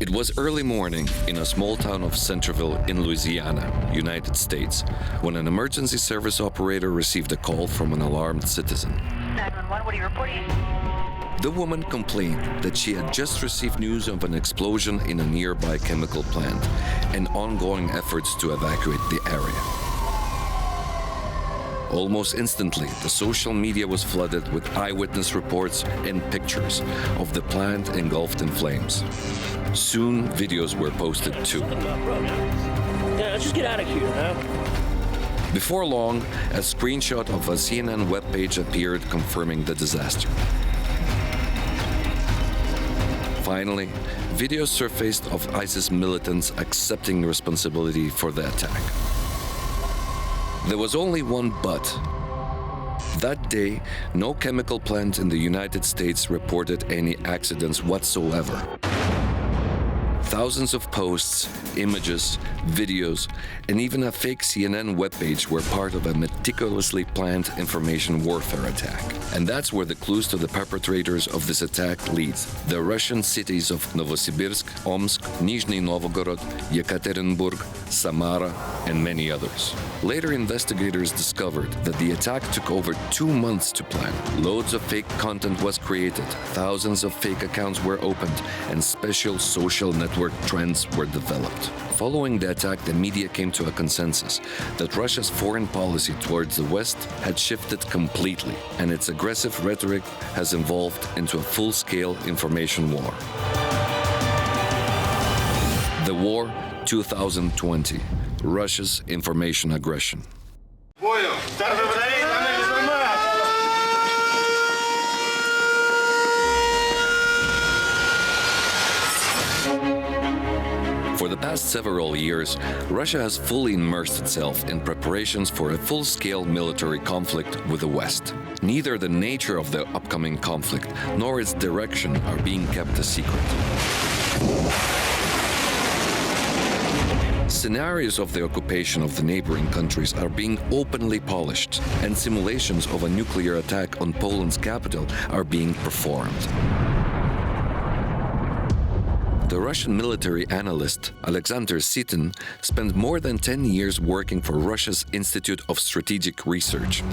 It was early morning in a small town of Centerville in Louisiana, United States, when an emergency service operator received a call from an alarmed citizen. 911, what are you reporting? The woman complained that she had just received news of an explosion in a nearby chemical plant and ongoing efforts to evacuate the area. Almost instantly, the social media was flooded with eyewitness reports and pictures of the plant engulfed in flames. Soon, videos were posted too. Yeah, let's just get out of here, huh? Before long, a screenshot of a CNN webpage appeared confirming the disaster. Finally, videos surfaced of ISIS militants accepting responsibility for the attack. There was only one but. That day, no chemical plant in the United States reported any accidents whatsoever. Thousands of posts, images, videos, and even a fake CNN webpage were part of a meticulously planned information warfare attack. And that's where the clues to the perpetrators of this attack lead: the Russian cities of Novosibirsk, Omsk, Nizhny Novgorod, Yekaterinburg, Samara, and many others. Later, investigators discovered that the attack took over 2 months to plan. Loads of fake content was created, thousands of fake accounts were opened, and special social network trends were developed. Following the attack, the media came to a consensus that Russia's foreign policy towards the West had shifted completely, and its aggressive rhetoric has evolved into a full-scale information war. The War 2020, Russia's information aggression. For the past several years, Russia has fully immersed itself in preparations for a full-scale military conflict with the West. Neither the nature of the upcoming conflict nor its direction are being kept a secret. Scenarios of the occupation of the neighboring countries are being openly polished, and simulations of a nuclear attack on Poland's capital are being performed. The Russian military analyst Alexander Sitin spent more than 10 years working for Russia's Institute of Strategic Research,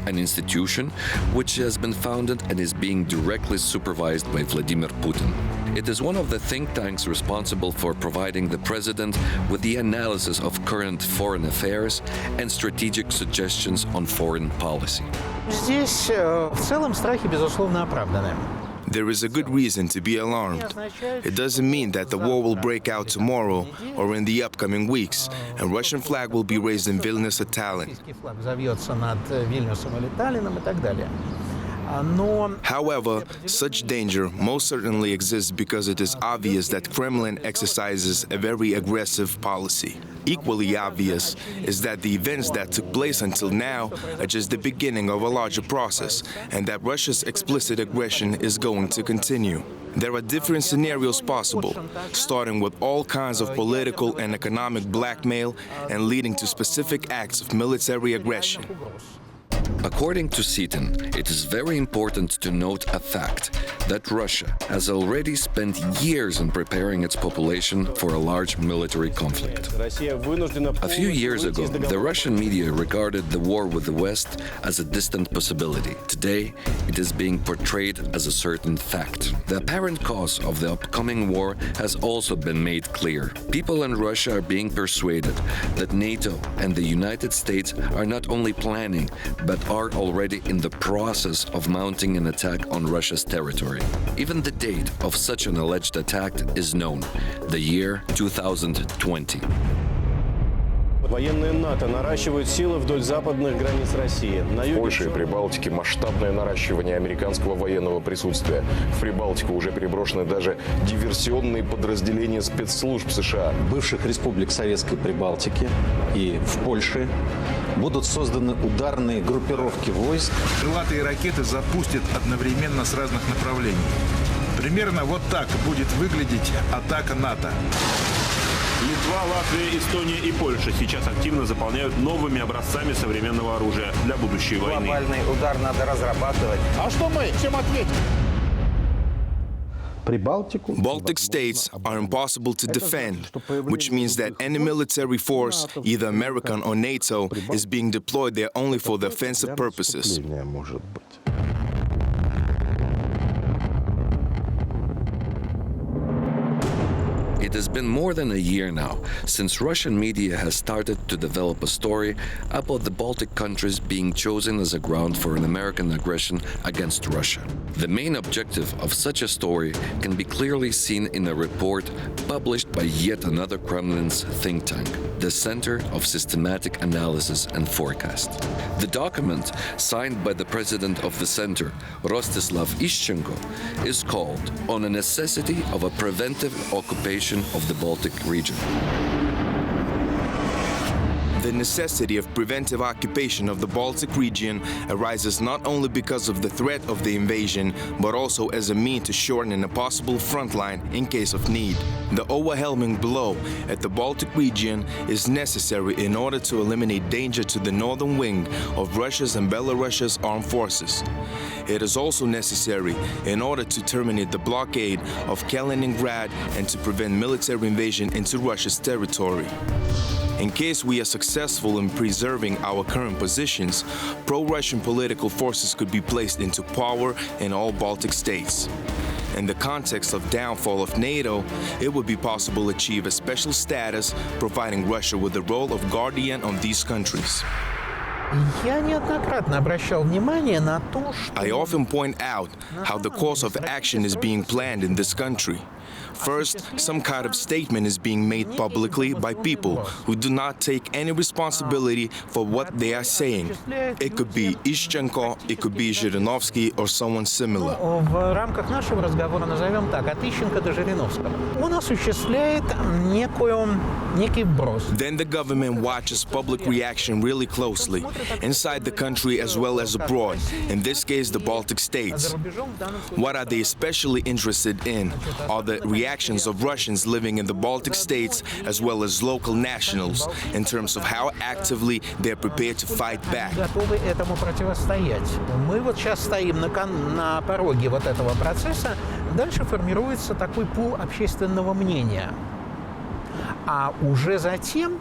an institution which has been founded and is being directly supervised by Vladimir Putin. It is one of the think tanks responsible for providing the president with the analysis of current foreign affairs and strategic suggestions on foreign policy. Здесь в целом страхи, безусловно, оправданы. There is a good reason to be alarmed. It doesn't mean that the war will break out tomorrow or in the upcoming weeks, and Russian flag will be raised in Vilnius or Tallinn. However, such danger most certainly exists because it is obvious that Kremlin exercises a very aggressive policy. Equally obvious is that the events that took place until now are just the beginning of a larger process, and that Russia's explicit aggression is going to continue. There are different scenarios possible, starting with all kinds of political and economic blackmail and leading to specific acts of military aggression. According to Sitin, it is very important to note a fact that Russia has already spent years in preparing its population for a large military conflict. A few years ago, the Russian media regarded the war with the West as a distant possibility. Today, it is being portrayed as a certain fact. The apparent cause of the upcoming war has also been made clear. People in Russia are being persuaded that NATO and the United States are not only planning, but are already in the process of mounting an attack on Russia's territory. Even the date of such an alleged attack is known: the year 2020. Военные НАТО наращивают силы вдоль западных границ России. В Польше и Прибалтике масштабное наращивание американского военного присутствия. В Прибалтику уже переброшены даже диверсионные подразделения спецслужб США. В бывших республик Советской Прибалтики и в Польше будут созданы ударные группировки войск. Крылатые ракеты запустят одновременно с разных направлений. Примерно вот так будет выглядеть атака НАТО. Литва, Латвия, Эстония и Польша сейчас активно заполняют новыми образцами современного оружия для будущей войны. Глобальный удар надо разрабатывать. А что мы? Чем ответим? Baltic states are impossible to defend, which means that any military force, either American or NATO, is being deployed there only for the offensive purposes. It has been more than a year now since Russian media has started to develop a story about the Baltic countries being chosen as a ground for an American aggression against Russia. The main objective of such a story can be clearly seen in a report published by yet another Kremlin's think tank, the Center of Systematic Analysis and Forecast. The document, signed by the president of the center, Rostislav Ishchenko, is called On a Necessity of a Preventive Occupation of the Baltic region. The necessity of preventive occupation of the Baltic region arises not only because of the threat of the invasion, but also as a means to shorten a possible front line in case of need. The overwhelming blow at the Baltic region is necessary in order to eliminate danger to the northern wing of Russia's and Belarus's armed forces. It is also necessary in order to terminate the blockade of Kaliningrad and to prevent military invasion into Russia's territory. In case we are successful in preserving our current positions, pro-Russian political forces could be placed into power in all Baltic states. In the context of downfall of NATO, it would be possible to achieve a special status, providing Russia with the role of guardian of these countries. Я неоднократно обращал внимание на то, что... I often point out how the course of action is being planned in this country. First, some kind of statement is being made publicly by people who do not take any responsibility for what they are saying. It could be Ishchenko, it could be Zhirinovsky or someone similar. В рамках нашего разговора назовем так, от Ищенко до Жириновского. Он осуществляет некий вброс. Then the government watches public reaction really closely, inside the country as well as abroad, in this case the Baltic states. What are they especially interested in are the reactions of Russians living in the Baltic states as well as local nationals in terms of how actively they're prepared to fight back. Готовы этому противостоять. Мы вот сейчас стоим на пороге вот этого процесса. Дальше формируется такой пул общественного мнения.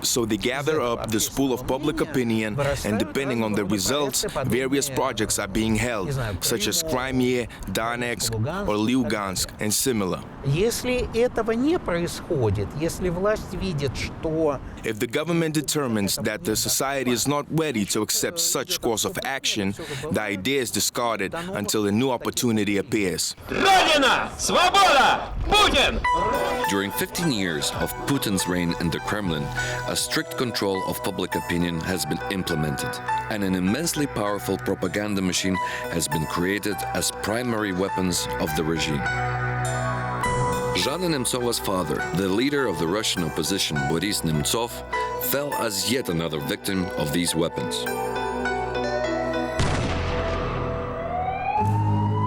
So they gather up this pool of public opinion, and depending on the results, various projects are being held, such as Crimea, Donetsk, or Lugansk, and similar. Если этого не происходит, если власть видит, что... If the government determines that the society is not ready to accept such course of action, the idea is discarded until a new opportunity appears. Родина! Свобода! Putin! During 15 years of Putin's reign in the Kremlin, a strict control of public opinion has been implemented, and an immensely powerful propaganda machine has been created as primary weapons of the regime. Zhana Nemtsova's father, the leader of the Russian opposition Boris Nemtsov, fell as yet another victim of these weapons.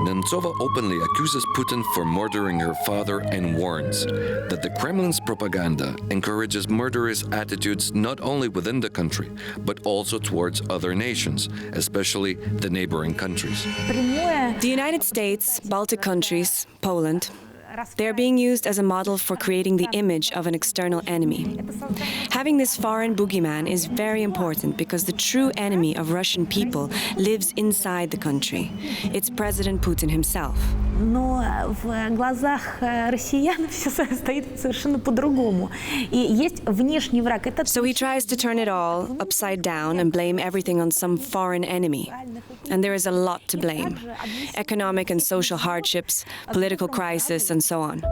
Nemtsova openly accuses Putin for murdering her father and warns that the Kremlin's propaganda encourages murderous attitudes not only within the country, but also towards other nations, especially the neighboring countries. The United States, Baltic countries, Poland, they're being used as a model for creating the image of an external enemy. Having this foreign boogeyman is very important because the true enemy of Russian people lives inside the country. It's President Putin himself. Но в глазах россиян все стоит совершенно по-другому. И есть внешний враг. So he tries to turn it all upside down and blame everything on some foreign enemy. And there is a lot to blame. Economic and social hardships, political crisis, and so on.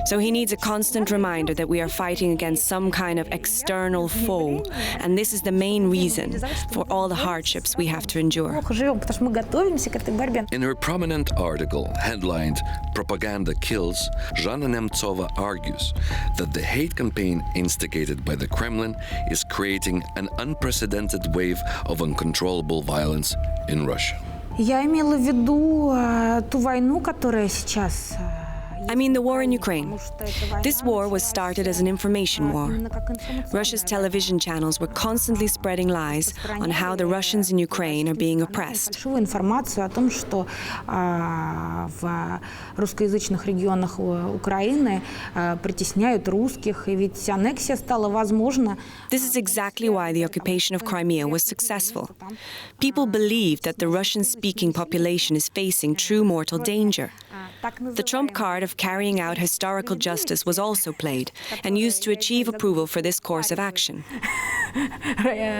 So he needs a constant reminder that we are fighting against some kind of external foe. And this is the main reason for all the hardships we have to endure. In her prominent article, headlined Propaganda Kills, Zhana Nemtsova argues that the hate campaign instigated by the Kremlin is creating an unprecedented wave of uncontrollable violence in Russia. Я имела в виду ту войну, которая сейчас I mean the war in Ukraine. This war was started as an information war. Russia's television channels were constantly spreading lies on how the Russians in Ukraine are being oppressed. Информацию о том, что в русскоязычных регионах Украины притесняют русских, и ведь аннексия стала возможна. This is exactly why the occupation of Crimea was successful. People believed that the Russian-speaking population is facing true mortal danger. The trump card of carrying out historical justice was also played and used to achieve approval for this course of action.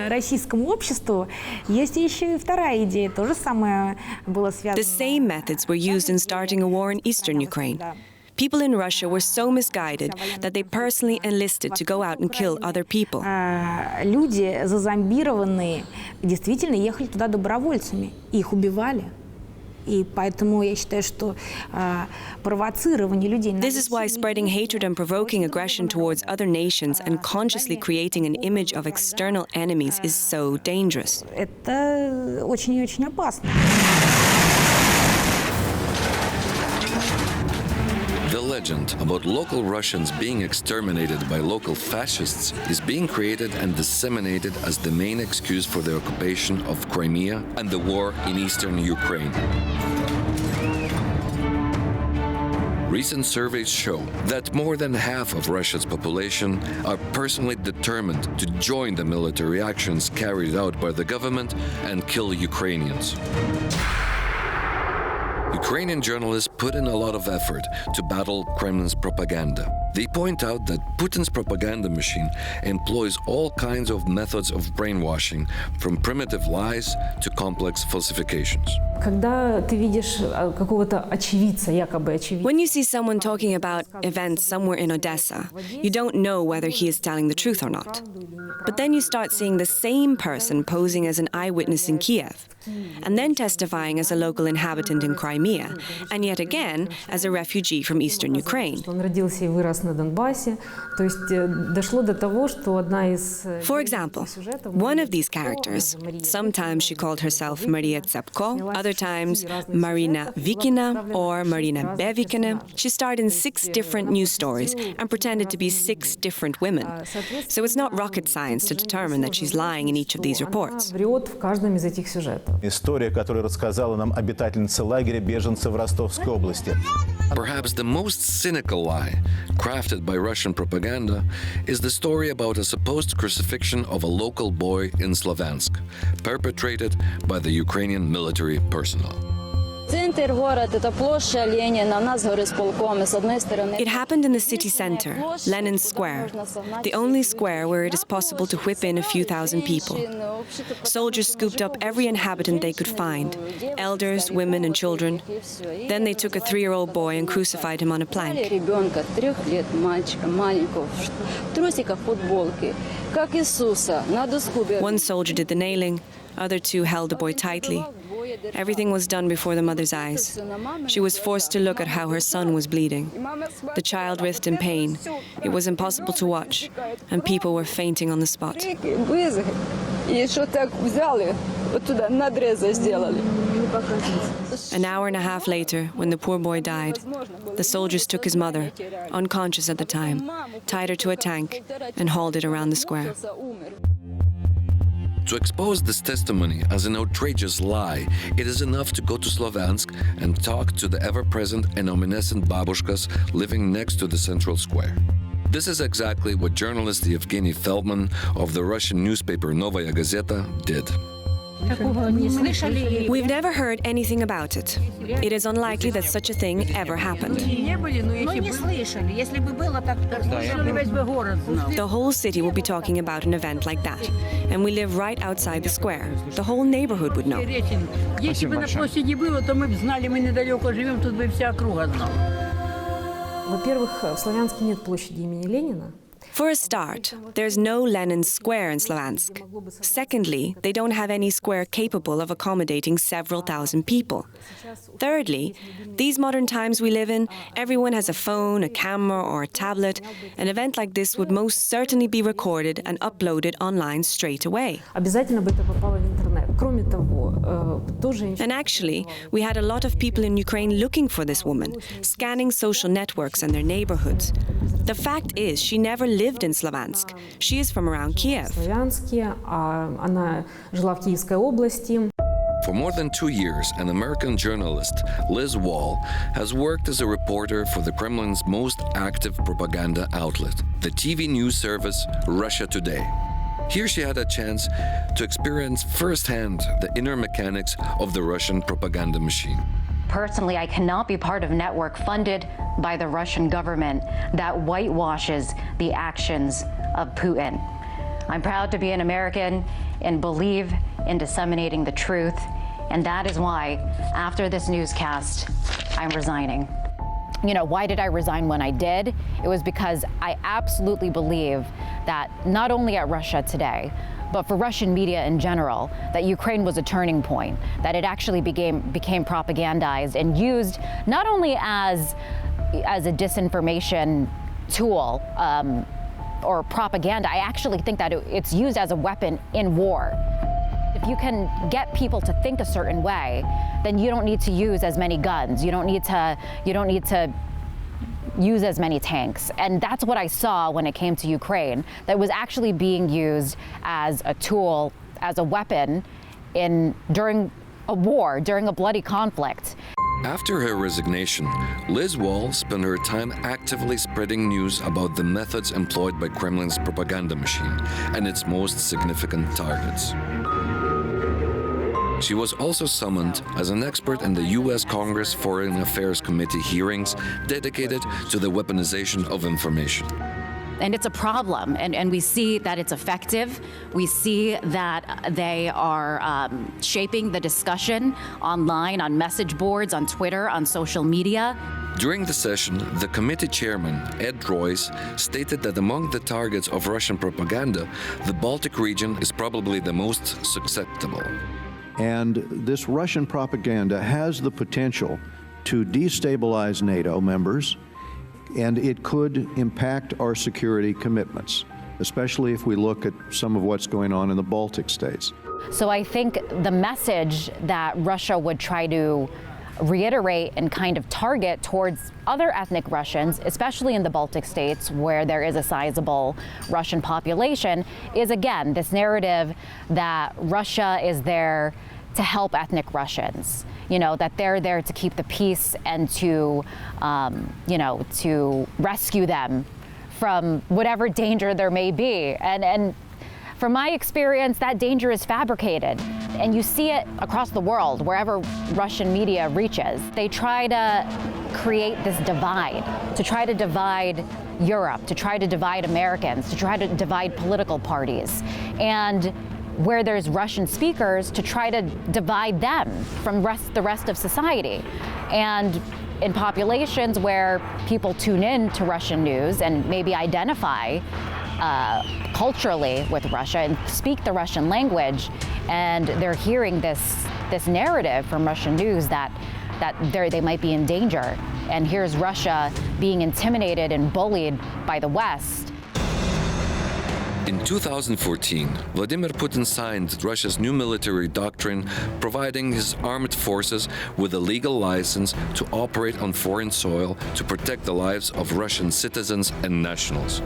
Российскому обществу есть еще и вторая идея, то же самое было связано. The same methods were used in starting a war in eastern Ukraine. People in Russia were so misguided that they personally enlisted to go out and kill other people. Люди зазомбированные действительно ехали туда добровольцами, их убивали. И поэтому я считаю, что провоцирование людей... This is why spreading hatred and provoking aggression towards other nations and consciously creating an image of external enemies is so dangerous. Это очень и очень опасно. The legend about local Russians being exterminated by local fascists is being created and disseminated as the main excuse for the occupation of Crimea and the war in eastern Ukraine. Recent surveys show that more than half of Russia's population are personally determined to join the military actions carried out by the government and kill Ukrainians. Ukrainian journalists put in a lot of effort to battle Kremlin's propaganda. They point out that Putin's propaganda machine employs all kinds of methods of brainwashing, from primitive lies to complex falsifications. When you see someone talking about events somewhere in Odessa, you don't know whether he is telling the truth or not. But then you start seeing the same person posing as an eyewitness in Kiev, and then testifying as a local inhabitant in Crimea, and yet again as a refugee from eastern Ukraine. For example, one of these characters, sometimes she called herself Maria Tsepko, other times Marina Vikina or Marina Bevikina. She starred in 6 different news stories and pretended to be 6 different women. So it's not rocket science to determine that she's lying in each of these reports. История, которую рассказала нам обитательница лагеря беженцев в Ростовской области. Perhaps the most cynical lie crafted by Russian propaganda is the story about a supposed crucifixion of a local boy in Slavansk, perpetrated by the Ukrainian military personnel. It happened in the city center, Lenin Square, the only square where it is possible to whip in a few thousand people. Soldiers scooped up every inhabitant they could find, elders, women, and children. Then they took a 3-year-old boy and crucified him on a plank. One soldier did the nailing, other 2 held the boy tightly. Everything was done before the mother's eyes. She was forced to look at how her son was bleeding. The child writhed in pain. It was impossible to watch, and people were fainting on the spot. An hour and a half later, when the poor boy died, the soldiers took his mother, unconscious at the time, tied her to a tank, and hauled it around the square. To expose this testimony as an outrageous lie, it is enough to go to Slavansk and talk to the ever-present and omniscient babushkas living next to the central square. This is exactly what journalist Evgeny Feldman of the Russian newspaper Novaya Gazeta did. We've never heard anything about it. It is unlikely that such a thing ever happened. The whole city will be talking about an event like that, and we live right outside the square. The whole neighborhood would know. Во-первых, в Славянске нет площади имени Ленина. For a start, there's no Lenin Square in Slavansk. Secondly, they don't have any square capable of accommodating several thousand people. Thirdly, these modern times we live in, everyone has a phone, a camera, or a tablet. An event like this would most certainly be recorded and uploaded online straight away. Обязательно бы это попало в интернет. Кроме того, тоже... And actually, we had a lot of people in Ukraine looking for this woman, scanning social networks and their neighborhoods. The fact is, she never lived in Slavansk. She is from around Kiev. Славянске, она жила в Киевской области. For more than 2 years, an American journalist, Liz Wall, has worked as a reporter for the Kremlin's most active propaganda outlet, the TV news service Russia Today. Here she had a chance to experience firsthand the inner mechanics of the Russian propaganda machine. Personally, I cannot be part of a network funded by the Russian government that whitewashes the actions of Putin. I'm proud to be an American and believe in disseminating the truth, and that is why, after this newscast, I'm resigning. You know, why did I resign when I did? It was because I absolutely believe that not only at Russia Today, but for Russian media in general, that Ukraine was a turning point, that it actually became propagandized and used not only as a disinformation tool or propaganda. I actually think that it's used as a weapon in war. If you can get people to think a certain way, then you don't need to use as many guns. You don't need to use as many tanks. And that's what I saw when it came to Ukraine, that was actually being used as a tool, as a weapon during a war, during a bloody conflict. After her resignation, Liz Wall spent her time actively spreading news about the methods employed by Kremlin's propaganda machine and its most significant targets. She was also summoned as an expert in the U.S. Congress Foreign Affairs Committee hearings dedicated to the weaponization of information. And it's a problem, and we see that it's effective. We see that they are shaping the discussion online, on message boards, on Twitter, on social media. During the session, the committee chairman, Ed Royce, stated that among the targets of Russian propaganda, the Baltic region is probably the most susceptible. And this Russian propaganda has the potential to destabilize NATO members, and it could impact our security commitments, especially if we look at some of what's going on in the Baltic states. So I think the message that Russia would try to reiterate and kind of target towards other ethnic Russians, especially in the Baltic states where there is a sizable Russian population, is again this narrative that Russia is there to help ethnic Russians, you know, that they're there to keep the peace and to, to rescue them from whatever danger there may be. And from my experience, that danger is fabricated. And you see it across the world, wherever Russian media reaches. They try to create this divide, to try to divide Europe, to try to divide Americans, to try to divide political parties. And where there's Russian speakers, to try to divide them from the rest of society. And in populations where people tune in to Russian news and maybe identify culturally with Russia and speak the Russian language, and they're hearing this narrative from Russian news that they might be in danger. And here's Russia being intimidated and bullied by the West. In 2014, Vladimir Putin signed Russia's new military doctrine, providing his armed forces with a legal license to operate on foreign soil to protect the lives of Russian citizens and nationals.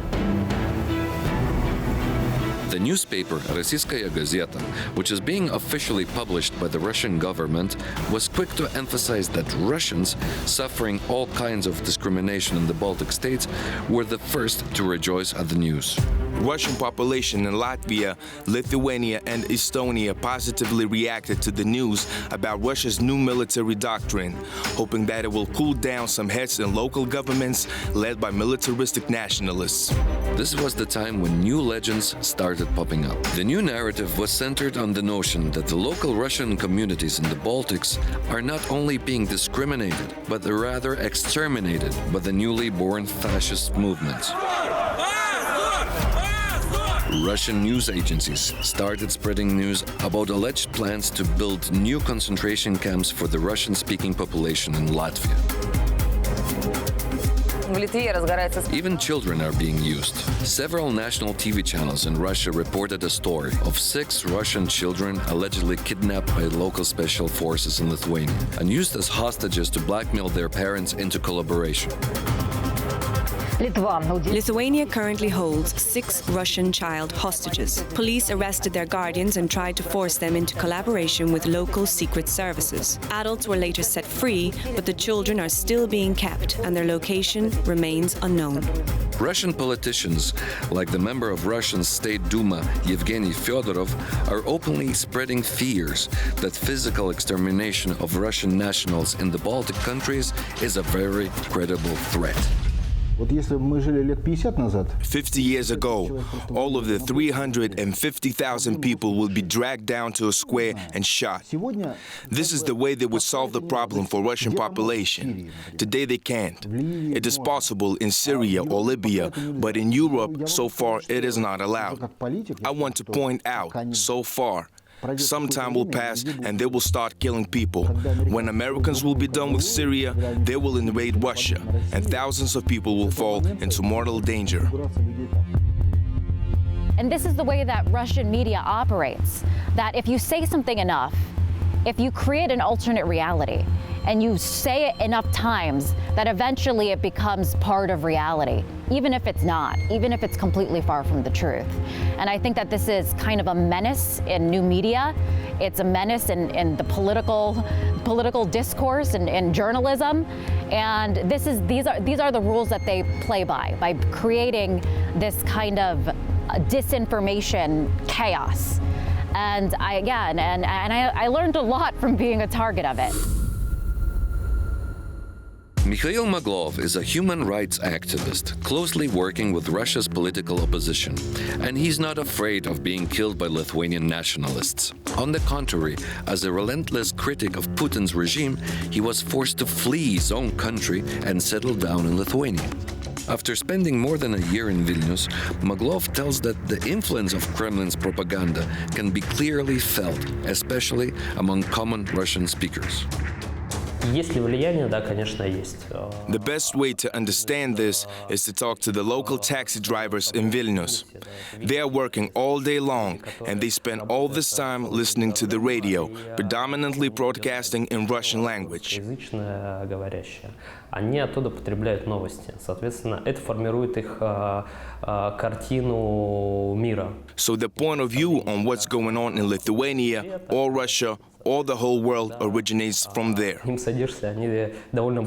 The newspaper Rossiyskaya Gazeta, which is being officially published by the Russian government, was quick to emphasize that Russians, suffering all kinds of discrimination in the Baltic states, were the first to rejoice at the news. Russian population in Latvia, Lithuania, and Estonia positively reacted to the news about Russia's new military doctrine, hoping that it will cool down some heads in local governments led by militaristic nationalists. This was the time when new legends started popping up. The new narrative was centered on the notion that the local Russian communities in the Baltics are not only being discriminated, but rather exterminated by the newly born fascist movements. Russian news agencies started spreading news about alleged plans to build new concentration camps for the Russian-speaking population in Latvia. Even children are being used. Several national TV channels in Russia reported a story of 6 Russian children allegedly kidnapped by local special forces in Lithuania and used as hostages to blackmail their parents into collaboration. Lithuania currently holds 6 Russian child hostages. Police arrested their guardians and tried to force them into collaboration with local secret services. Adults were later set free, but the children are still being kept and their location remains unknown. Russian politicians, like the member of Russian State Duma Yevgeny Fyodorov, are openly spreading fears that physical extermination of Russian nationals in the Baltic countries is a very credible threat. 50 years ago, all of the 350,000 people would be dragged down to a square and shot. This is the way they would solve the problem for Russian population. Today they can't. It is possible in Syria or Libya, but in Europe, so far, it is not allowed. I want to point out, so far, some time will pass and they will start killing people. When Americans will be done with Syria, they will invade Russia, and thousands of people will fall into mortal danger. And this is the way that Russian media operates, that if you say something enough, if you create an alternate reality, and you say it enough times, that eventually it becomes part of reality, even if it's not, even if it's completely far from the truth. And I think that this is kind of a menace in new media. It's a menace in the political discourse and in journalism. And these are the rules that they play by creating this kind of disinformation chaos. And I learned a lot from being a target of it. Mikhail Maglov is a human rights activist closely working with Russia's political opposition, and he's not afraid of being killed by Lithuanian nationalists. On the contrary, as a relentless critic of Putin's regime, he was forced to flee his own country and settle down in Lithuania. After spending more than a year in Vilnius, Maglov tells that the influence of Kremlin's propaganda can be clearly felt, especially among common Russian speakers. The best way to understand this is to talk to the local taxi drivers in Vilnius. They are working all day long, and they spend all this time listening to the radio, predominantly broadcasting in Russian language. Они оттуда потребляют новости. Соответственно, это формирует их картину мира. So the point of view on what's going on in Lithuania or Russia or the whole world originates from there.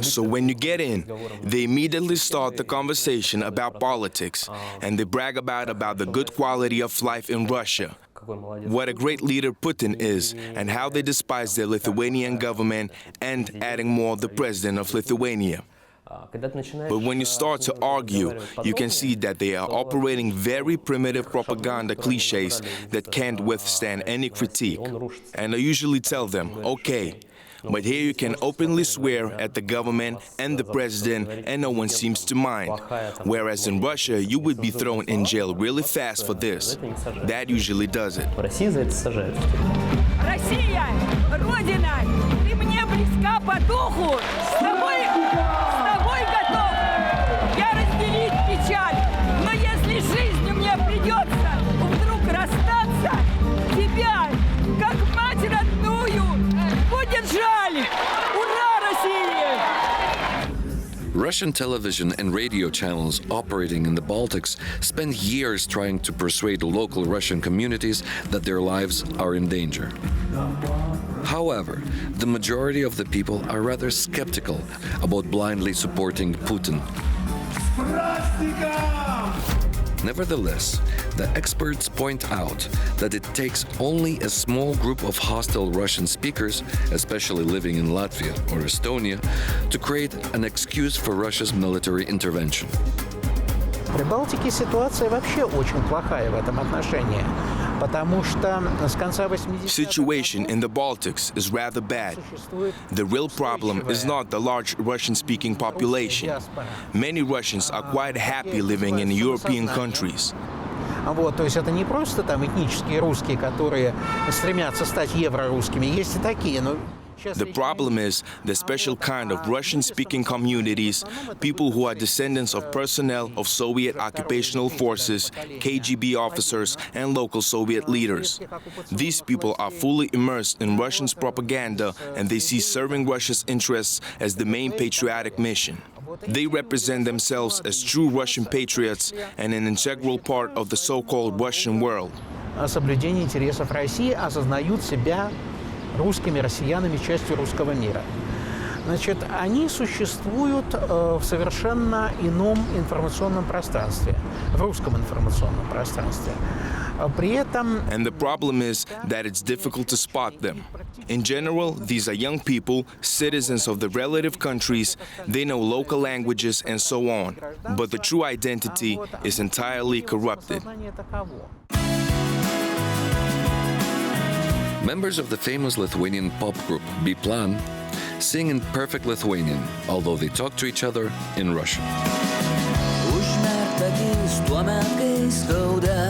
So when you get in, they immediately start the conversation about politics, and they brag about the good quality of life in Russia. What a great leader Putin is, and how they despise the Lithuanian government, and adding more, the president of Lithuania. But when you start to argue, you can see that they are operating very primitive propaganda cliches that can't withstand any critique. And I usually tell them, okay, but here you can openly swear at the government and the president and no one seems to mind. Whereas in Russia, you would be thrown in jail really fast for this. That usually does it. Россия, Родина, ты мне близка по духу. С тобой готов я разделить печаль. Но если жизнью мне придется вдруг расстаться, тебя, как мать родную, будет жаль. Ура, Россия! Russian television and radio channels operating in the Baltics spend years trying to persuade local Russian communities that their lives are in danger. However, the majority of the people are rather skeptical about blindly supporting Putin. Nevertheless, the experts point out that it takes only a small group of hostile Russian speakers, especially living in Latvia or Estonia, to create an excuse for Russia's military intervention. В Прибалтике ситуация вообще очень плохая в этом отношении, потому что с конца 80-х... Situation in the Baltics is rather bad. The real problem is not the large Russian-speaking population. Many Russians are quite happy living in European countries. Вот, то есть это не просто там этнические русские, которые стремятся стать еврорусскими, есть и такие, но The problem is the special kind of Russian-speaking communities, people who are descendants of personnel of Soviet occupational forces, KGB officers, and local Soviet leaders. These people are fully immersed in Russia's propaganda, and they see serving Russia's interests as the main patriotic mission. They represent themselves as true Russian patriots and an integral part of the so-called Russian world. Соблюдение интересов России, осознают себя русскими, россиянами, частью русского мира. Значит, они существуют в совершенно ином информационном пространстве, в русском информационном пространстве. При этом... And the problem is that it's difficult to spot them. In general, these are young people, citizens of the relative countries, they know local languages and so on. But the true identity is entirely corrupted. Members of the famous Lithuanian pop group Biplan sing in perfect Lithuanian, although they talk to each other in Russian.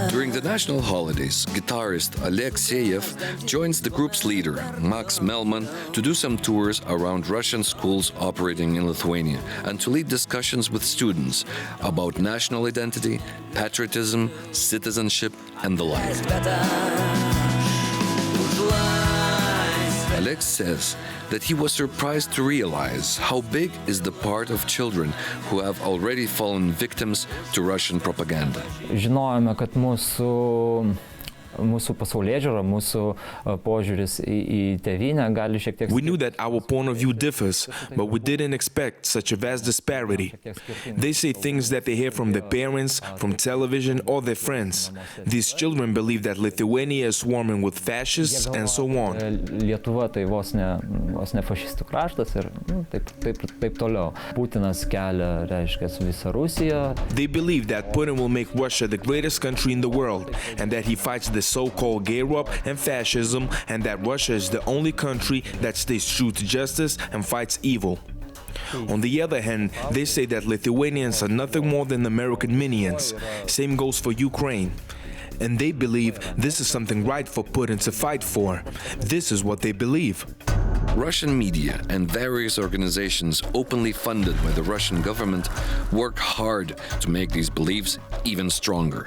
During the national holidays, guitarist Oleg Seyev joins the group's leader, Max Melman, to do some tours around Russian schools operating in Lithuania and to lead discussions with students about national identity, patriotism, citizenship, and the like. Alex says that he was surprised to realize how big is the part of children who have already fallen victims to Russian propaganda. Žinojome, kad mūsų pasaulėžiūra, mūsų požiūris į tėvynę gali šiek tiek... We knew that our point of view differs, but we didn't expect such a vast disparity. They say things that they hear from their parents, from television, or their friends. These children believe that Lithuania is swarming with fascists and so on. Lietuva tai vos ne fašistų kraštas ir taip toliau. Putinas kelia, reiškia, visą Rusiją. They believe that Putin will make Russia the greatest country in the world and that he fights the so-called Gay-Rup and fascism, and that Russia is the only country that stays true to justice and fights evil. On the other hand, they say that Lithuanians are nothing more than American minions. Same goes for Ukraine. And they believe this is something right for Putin to fight for. This is what they believe. Russian media and various organizations openly funded by the Russian government work hard to make these beliefs even stronger.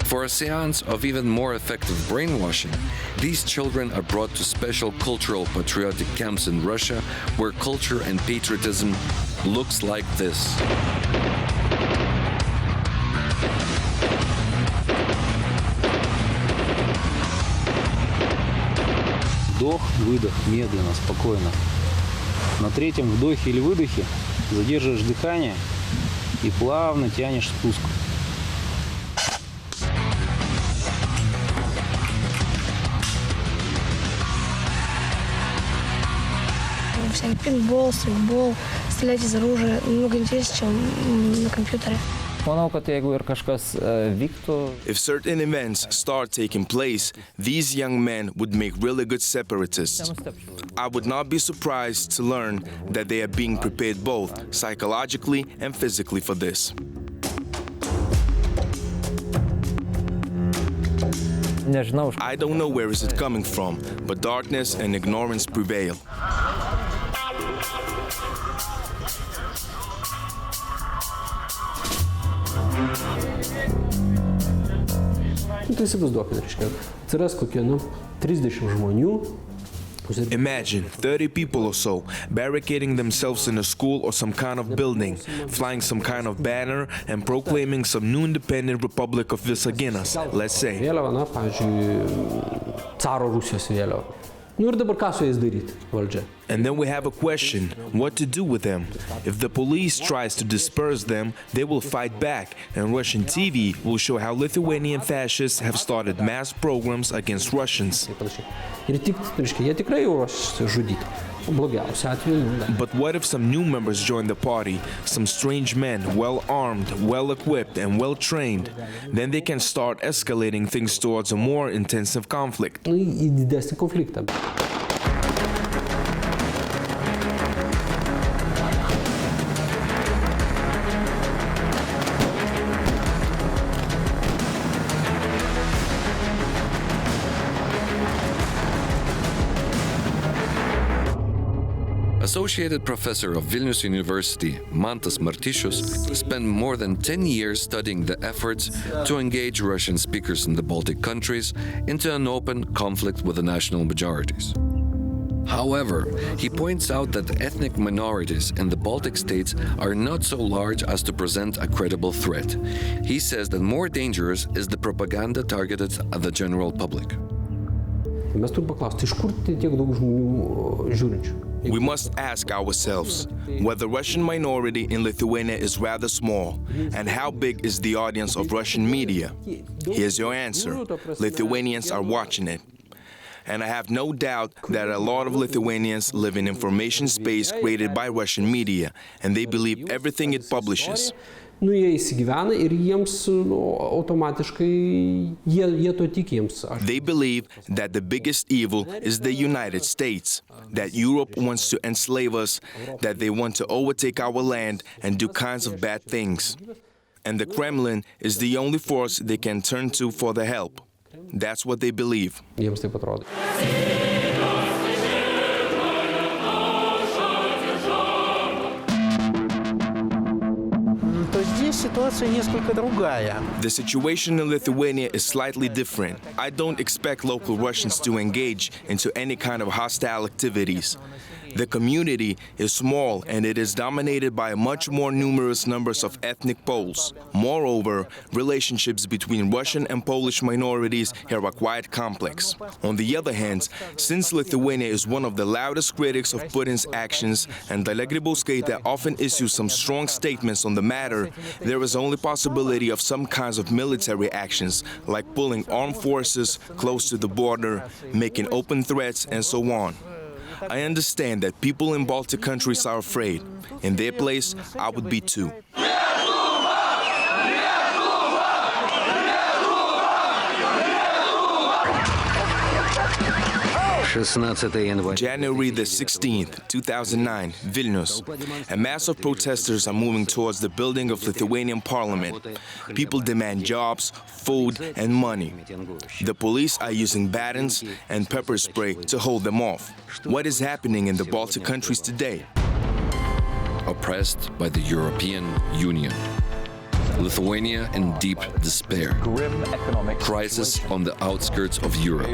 For a seance of even more effective brainwashing, these children are brought to special cultural patriotic camps in Russia where culture and patriotism looks like this. Вдох, выдох, медленно, спокойно. На третьем вдохе или выдохе задерживаешь дыхание и плавно тянешь спуск. Всякий пейнтбол, стрельбол, стрелять из оружия намного интереснее, чем на компьютере. If certain events start taking place, these young men would make really good separatists. I would not be surprised to learn that they are being prepared both psychologically and physically for this. I don't know where is it coming from, but darkness and ignorance prevail. Tai įsivaizduokit, reiškia, atsiras kokie, 30 žmonių. Imagine 30 people or so barricading themselves in a school or some kind of building, flying some kind of banner and proclaiming some new independent republic of Visaginas, let's say. Vėliava, pavyzdžiui, caro Rusijos vėliava. Ir dabar ką su jais daryti, valdžia? And then we have a question, what to do with them? If the police tries to disperse them, they will fight back, and Russian TV will show how Lithuanian fascists have started mass programs against Russians. Ir tik, reiškia, jie tikrai jau ruošiasi žudyti. Blogiausiu atveju. But what if some new members join the party, some strange men, well-armed, well-equipped, and well-trained? Then they can start escalating things towards a more intensive conflict. Į didesnį konfliktą. associated professor of Vilnius University, Mantas Martišius, spent more than 10 years studying the efforts to engage Russian speakers in the Baltic countries into an open conflict with the national majorities. However, he points out that ethnic minorities in the Baltic states are not so large as to present a credible threat. He says that more dangerous is the propaganda targeted at the general public. We must ask ourselves whether Russian minority in Lithuania is rather small, and how big is the audience of Russian media? Here's your answer. Lithuanians are watching it. And I have no doubt that a lot of Lithuanians live in information space created by Russian media, and they believe everything it publishes. Jie įsigyvena ir jiems automatiškai jie to tiki jiems. They believe that the biggest evil is the United States, that Europe wants to enslave us, that they want to overtake our land and do kinds of bad things. And the Kremlin is the only force they can turn to for the help. That's what they believe. Jiems taip atrodo. Ситуация несколько другая. The situation in Lithuania is slightly different. I don't expect local Russians to engage into any kind of hostile activities. The community is small and it is dominated by much more numerous numbers of ethnic Poles. Moreover, relationships between Russian and Polish minorities here are quite complex. On the other hand, since Lithuania is one of the loudest critics of Putin's actions and Dalia Grybauskaitė often issues some strong statements on the matter, there is only possibility of some kinds of military actions, like pulling armed forces close to the border, making open threats, and so on. I understand that people in Baltic countries are afraid. In their place, I would be too. January the 16th, 2009, Vilnius. A mass of protesters are moving towards the building of Lithuanian parliament. People demand jobs, food, and money. The police are using batons and pepper spray to hold them off. What is happening in the Baltic countries today? Oppressed by the European Union. Lithuania in deep despair. Crisis on the outskirts of Europe.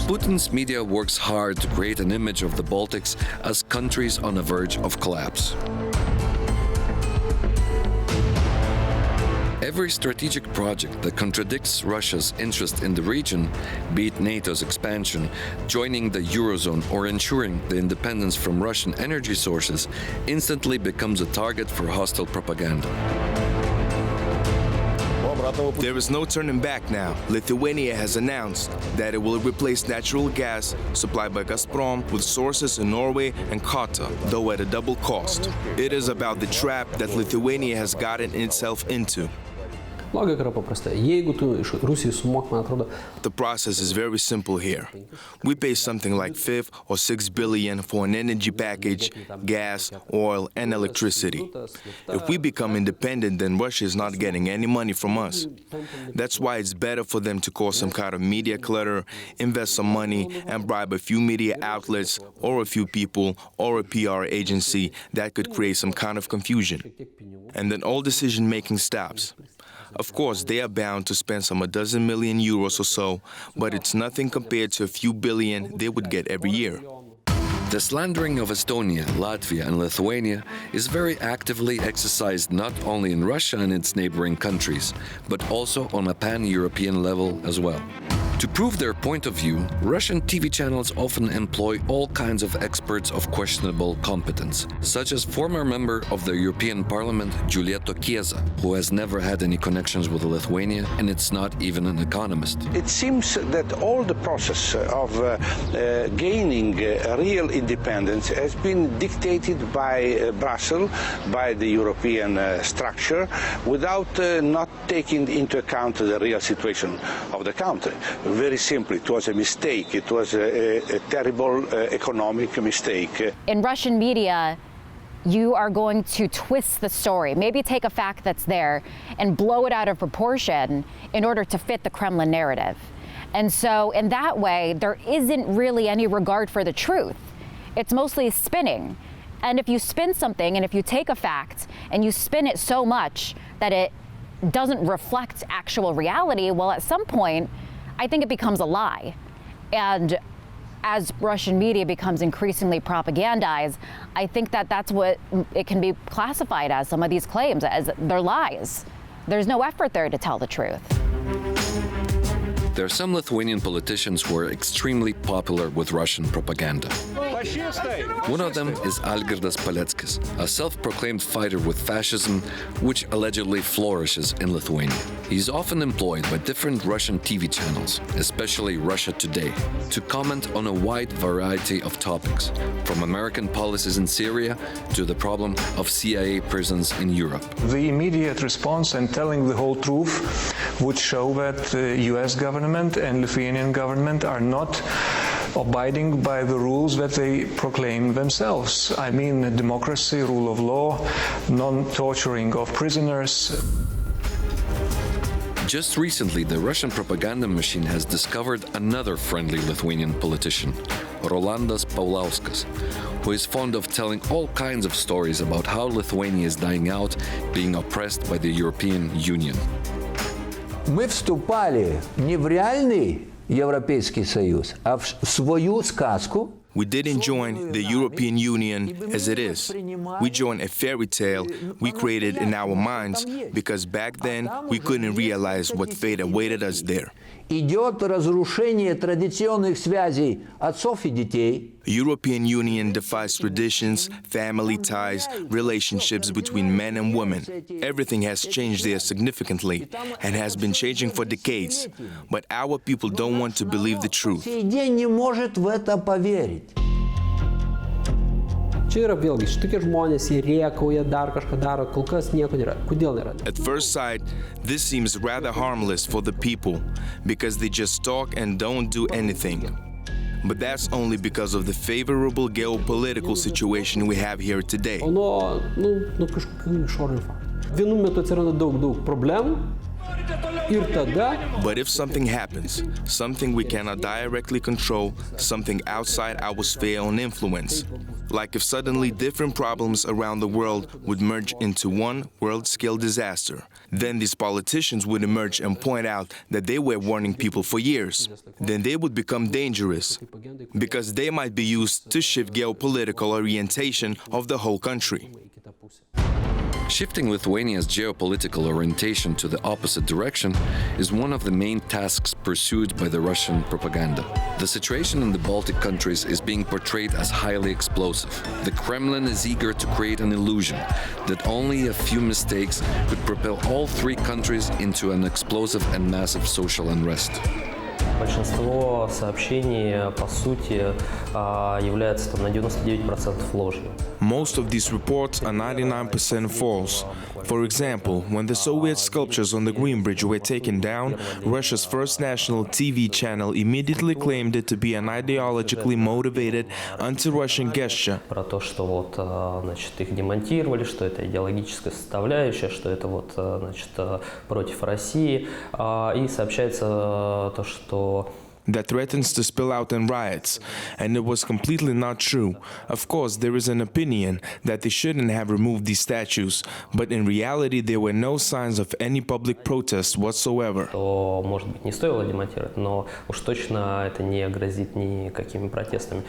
Putin's media works hard to create an image of the Baltics as countries on the verge of collapse. Every strategic project that contradicts Russia's interest in the region, be it NATO's expansion, joining the Eurozone, or ensuring the independence from Russian energy sources, instantly becomes a target for hostile propaganda. There is no turning back now. Lithuania has announced that it will replace natural gas supplied by Gazprom with sources in Norway and Qatar, though at a double cost. It is about the trap that Lithuania has gotten itself into. Logika yra paprasta. Jeigu tu iš Rusijos sumoki, man atrodo. The process is very simple here. We pay something like 5 or 6 billion for an energy package, gas, oil, and electricity. If we become independent, then Russia is not getting any money from us. That's why it's better for them to cause some kind of media clutter, invest some money, and bribe a few media outlets or a few people or a PR agency that could create some kind of confusion. And then all decision-making stops. Of course, they are bound to spend some 12 million euros or so, but it's nothing compared to a few billion they would get every year. The slandering of Estonia, Latvia, and Lithuania is very actively exercised not only in Russia and its neighboring countries, but also on a pan-European level as well. To prove their point of view, Russian TV channels often employ all kinds of experts of questionable competence, such as former member of the European Parliament Giulietto Chiesa, who has never had any connections with Lithuania and it's not even an economist. It seems that all the process of gaining real independence has been dictated by Brussels, by the European structure, without not taking into account the real situation of the country. Very simply, it was a mistake. It was a terrible economic mistake. In Russian media, you are going to twist the story, maybe take a fact that's there and blow it out of proportion in order to fit the Kremlin narrative. And so in that way, there isn't really any regard for the truth. It's mostly spinning. And if you spin something, and if you take a fact and you spin it so much that it doesn't reflect actual reality, well, at some point, I think it becomes a lie. And as Russian media becomes increasingly propagandized, I think that that's what it can be classified as, some of these claims, as they're lies. There's no effort there to tell the truth. There are some Lithuanian politicians who are extremely popular with Russian propaganda. One of them is Algirdas Paleckis, a self-proclaimed fighter with fascism, which allegedly flourishes in Lithuania. He's often employed by different Russian TV channels, especially Russia Today, to comment on a wide variety of topics, from American policies in Syria to the problem of CIA prisons in Europe. The immediate response and telling the whole truth would show that the US government and Lithuanian government are not abiding by the rules that they proclaim themselves. I mean democracy, rule of law, non-torturing of prisoners. Just recently, the Russian propaganda machine has discovered another friendly Lithuanian politician, Rolandas Paulauskas, who is fond of telling all kinds of stories about how Lithuania is dying out, being oppressed by the European Union. Мы вступали не в реальный Европейский Союз, а в свою сказку. We didn't join the European Union as it is. We joined a fairy tale we created in our minds because back then we couldn't realize what fate awaited us there. Идет разрушение традиционных связей отцов и детей. European Union defies traditions, family ties, relationships between men and women. Everything has changed there significantly and has been changing for decades. But our people don't want to believe the truth. Сей день не может в это поверить. Čia yra vėlgi, šitokie žmonės, jie rėkauja, dar kažką daro, kol kas nieko nėra. Kodėl nėra? At first sight, this seems rather harmless for the people because they just talk and don't do anything. But that's only because of the favorable geopolitical situation we have here today. Nuo kažkokių išorinių faktų. Vienu metu atsiranda daug problemų. But if something happens, something we cannot directly control, something outside our sphere of influence, like if suddenly different problems around the world would merge into one world-scale disaster, then these politicians would emerge and point out that they were warning people for years. Then they would become dangerous, because they might be used to shift geopolitical orientation of the whole country. Shifting Lithuania's geopolitical orientation to the opposite direction is one of the main tasks pursued by the Russian propaganda. The situation in the Baltic countries is being portrayed as highly explosive. The Kremlin is eager to create an illusion that only a few mistakes could propel all three countries into an explosive and massive social unrest. Большинство сообщений, по сути, являются на 99% ложью. Most of these reports are 99% false. For example, when the Soviet sculptures on the Green Bridge were taken down, Russia's first national TV channel immediately claimed it to be an ideologically motivated anti-Russian gesture. Про то, что вот, значит, их демонтировали, что это идеологическая составляющая, что это вот, значит, против России, и сообщается то, что that threatens to spill out in riots, and it was completely not true. Of course, there is an opinion that they shouldn't have removed these statues, but in reality, there were no signs of any public protests whatsoever. То, может быть, не стоило демонтировать, но уж точно это не грозит никакими протестами.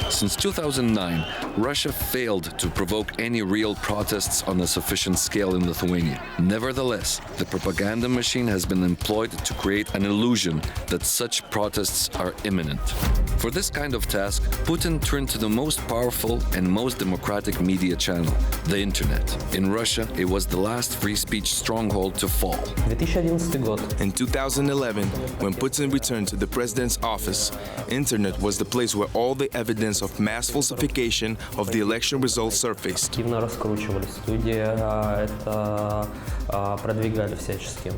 Since 2009, Russia failed to provoke any real protests on a sufficient scale in Lithuania. Nevertheless, the propaganda machine has been employed to create an illusion that such protests are imminent. For this kind of task, Putin turned to the most powerful and most democratic media channel, the internet. In Russia, it was the last free speech stronghold to fall. 2011 год. In 2011, when Putin returned to the president's office, internet was the place where all the evidence of mass falsification of the election results surfaced. Активно раскручивали, студии это продвигали всячески.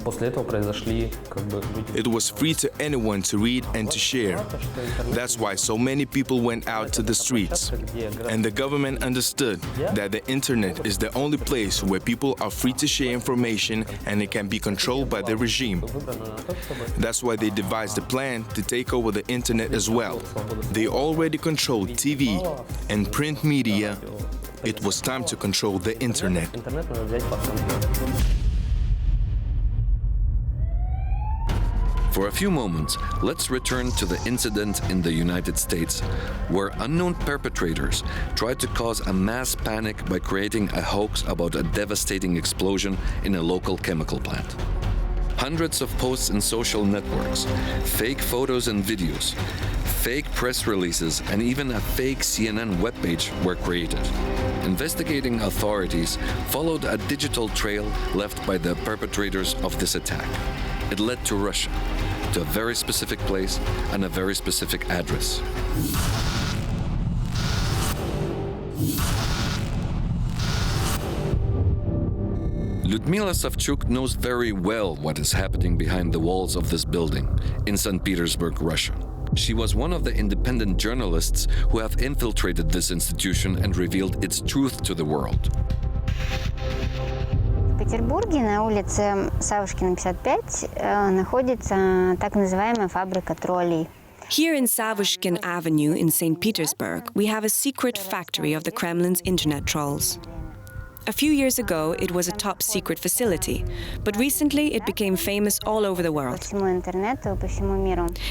После этого произошли It was free to anyone to read and to share. That's why so many people went out to the streets. And the government understood that the internet is the only place where people are free to share information and it can be controlled by the regime. That's why they devised a plan to take over the internet as well. They already controlled TV and print media. It was time to control the internet. For a few moments, let's return to the incident in the United States, where unknown perpetrators tried to cause a mass panic by creating a hoax about a devastating explosion in a local chemical plant. Hundreds of posts in social networks, fake photos and videos, fake press releases, and even a fake CNN webpage were created. Investigating authorities followed a digital trail left by the perpetrators of this attack. It led to Russia, to a very specific place and a very specific address. Lyudmila Savchuk knows very well what is happening behind the walls of this building in St. Petersburg, Russia. She was one of the independent journalists who have infiltrated this institution and revealed its truth to the world. В Петербурге на улице Савушкина, 55, находится так называемая фабрика троллей. Here in Savushkin Avenue in St. Petersburg, we have a secret factory of the Kremlin's internet trolls. A few years ago, it was a top-secret facility, but recently it became famous all over the world.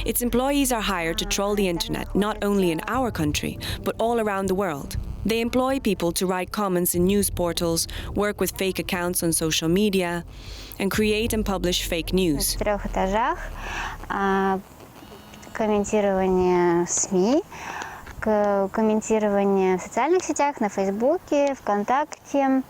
Its employees are hired to troll the internet, not only in our country, but all around the world. They employ people to write comments in news portals, work with fake accounts on social media, and create and publish fake news. В 4 этажах комментирование СМИ, комментирование в социальных сетях, на Фейсбуке, ВКонтакте.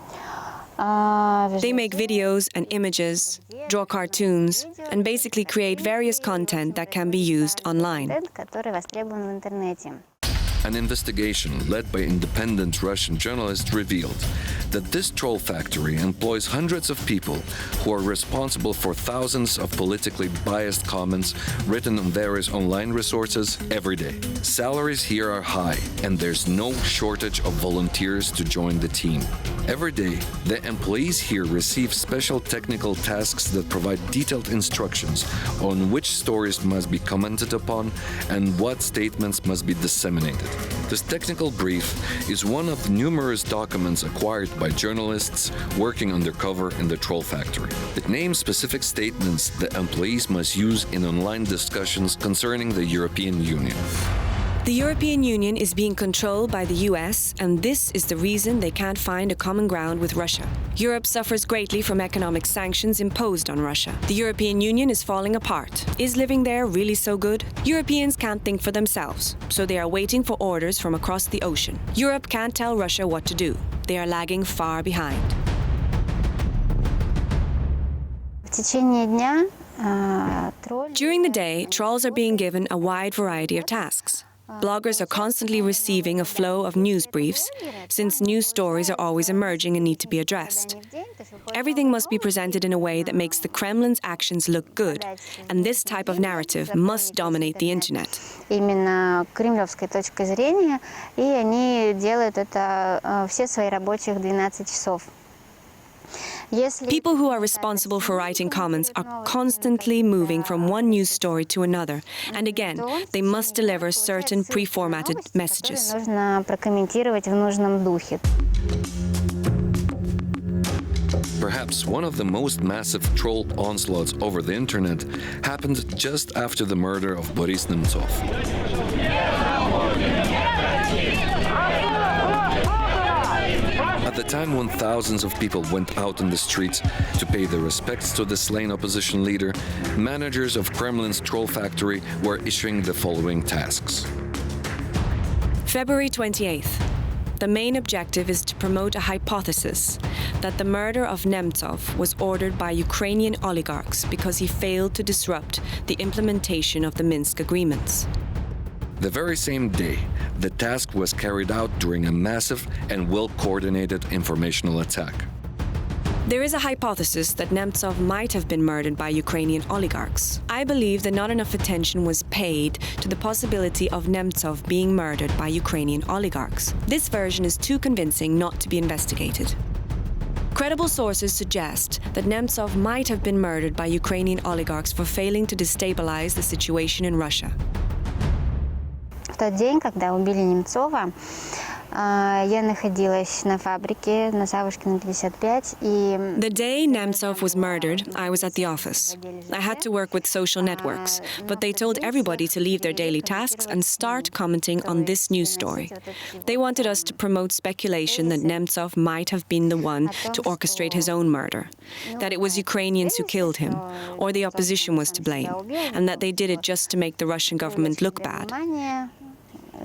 They make videos and images, draw cartoons, and basically create various content that can be used online. Который востребован в интернете. An investigation led by independent Russian journalists revealed that this troll factory employs hundreds of people who are responsible for thousands of politically biased comments written on various online resources every day. Salaries here are high, and there's no shortage of volunteers to join the team. Every day, the employees here receive special technical tasks that provide detailed instructions on which stories must be commented upon and what statements must be disseminated. This technical brief is one of numerous documents acquired by journalists working undercover in the troll factory. It names specific statements the employees must use in online discussions concerning the European Union. The European Union is being controlled by the US, and this is the reason they can't find a common ground with Russia. Europe suffers greatly from economic sanctions imposed on Russia. The European Union is falling apart. Is living there really so good? Europeans can't think for themselves, so they are waiting for orders from across the ocean. Europe can't tell Russia what to do. They are lagging far behind. В течение дня During the day, trolls are being given a wide variety of tasks. Bloggers are constantly receiving a flow of news briefs, since news stories are always emerging and need to be addressed. Everything must be presented in a way that makes the Kremlin's actions look good, and this type of narrative must dominate the internet. Именно кремлевской точкой зрения, и они делают это все свои рабочих 12 часов. People who are responsible for writing comments are constantly moving from one news story to another, and again, they must deliver certain pre-formatted messages. Нужно прокомментировать в нужном духе. Perhaps one of the most massive troll onslaughts over the internet happened just after the murder of Boris Nemtsov. At the time when thousands of people went out in the streets to pay their respects to the slain opposition leader, managers of Kremlin's troll factory were issuing the following tasks. February 28th. The main objective is to promote a hypothesis that the murder of Nemtsov was ordered by Ukrainian oligarchs because he failed to disrupt the implementation of the Minsk agreements. The very same day, the task was carried out during a massive and well-coordinated informational attack. There is a hypothesis that Nemtsov might have been murdered by Ukrainian oligarchs. I believe that not enough attention was paid to the possibility of Nemtsov being murdered by Ukrainian oligarchs. This version is too convincing not to be investigated. Credible sources suggest that Nemtsov might have been murdered by Ukrainian oligarchs for failing to destabilize the situation in Russia. В тот день, когда убили Немцова, я находилась на фабрике на Савушкина 55. The day Nemtsov was murdered, I was at the office. I had to work with social networks, but they told everybody to leave their daily tasks and start commenting on this news story. They wanted us to promote speculation that Nemtsov might have been the one to orchestrate his own murder, that it was Ukrainians who killed him, or the opposition was to blame, and that they did it just to make the Russian government look bad.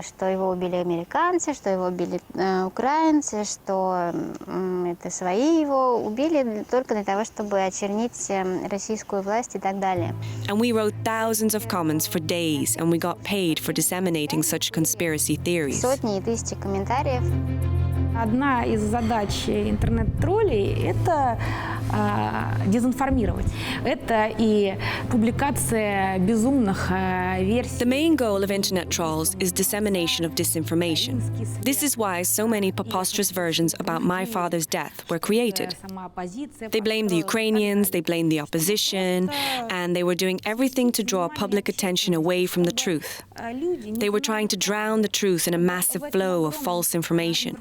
Что его убили американцы, что его убили украинцы, что это свои его убили только для того, чтобы очернить российскую власть и так далее. And we wrote thousands of comments for days, and we got paid for disseminating such conspiracy theories. Сотни и тысячи комментариев. Одна из задач интернет-троллей – это дезинформировать. Это и публикация безумных версий. The main goal of internet trolls is dissemination of disinformation. This is why so many preposterous versions about my father's death were created. They blamed the Ukrainians, they blamed the opposition, and they were doing everything to draw public attention away from the truth. They were trying to drown the truth in a massive flow of false information.